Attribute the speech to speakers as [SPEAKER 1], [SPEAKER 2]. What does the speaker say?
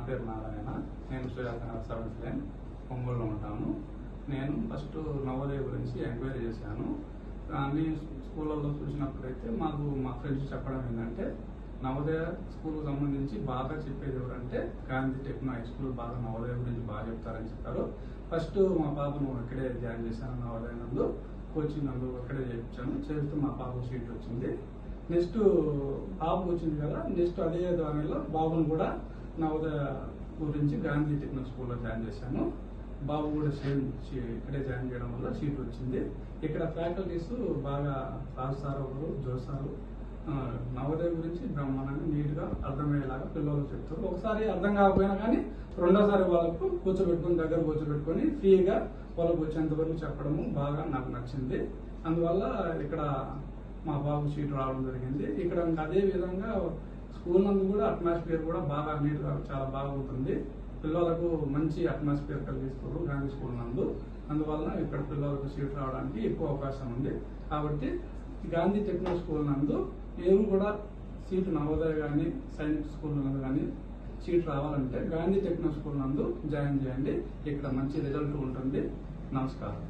[SPEAKER 1] పేరు నారాయణ. నేను Sujatha 7th line ఒంగోలులో ఉంటాను. నేను ఫస్ట్ నవోదయ గురించి ఎంక్వైరీ చేశాను. అన్ని స్కూళ్ళల్లో చూసినప్పుడైతే మాకు మా ఫ్రెండ్స్ చెప్పడం ఏంటంటే నవోదయ స్కూల్కి సంబంధించి బాగా చెప్పేది ఎవరంటే గాంధీ టెక్నో హై స్కూల్ బాగా నవోదయ గురించి బాగా చెప్తారని చెప్పారు. ఫస్ట్ మా పాపను ఇక్కడే జాయిన్ చేశాను. నవోదయ నందు కోచింగ్ నందు ఇక్కడే చేస్తూ మా పాపకు సీట్ వచ్చింది. నెక్స్ట్ బాబు వచ్చింది కదా, నెక్స్ట్ అదే దానిలో బాబును కూడా నవోదయ గురించి గాంధీ టెక్నో స్కూల్లో జాయిన్ చేశాను. బాబు కూడా సేమ్ ఇక్కడే జాయిన్ చేయడం వల్ల సీట్ వచ్చింది. ఇక్కడ ఫ్యాకల్టీస్ బాగా రాజు సార్ ఒకరు, జోస్ సారు నవోదయ గురించి బ్రహ్మాండంగా నీట్ గా అర్థమయ్యేలాగా పిల్లలకు చెప్తారు. ఒకసారి అర్థం కాకపోయినా కానీ రెండోసారి వాళ్ళకు దగ్గర కూర్చోబెట్టుకొని ఫ్రీగా వాళ్ళకు వచ్చేంత వరకు చెప్పడము బాగా నాకు నచ్చింది. అందువల్ల ఇక్కడ మా బాబు సీట్ రావడం జరిగింది. ఇక్కడ అదే విధంగా స్కూల్ నందు కూడా అట్మాస్ఫియర్ కూడా బాగా నీట్ గా చాలా బాగా ఉంటుంది. పిల్లలకు మంచి అట్మాస్ఫియర్ కలిగిస్తారు గాంధీ స్కూల్ నందు. అందువల్ల ఇక్కడ పిల్లలకు సీట్ రావడానికి ఎక్కువ అవకాశం ఉంది. కాబట్టి గాంధీ టెక్నో స్కూల్ నందు ఏమి కూడా సీటు నవోదయ కానీ సైనిక్ స్కూల్ నందు కానీ సీట్ రావాలంటే గాంధీ టెక్నో స్కూల్ నందు జాయిన్ చేయండి. ఇక్కడ మంచి రిజల్ట్ ఉంటుంది. నమస్కారం.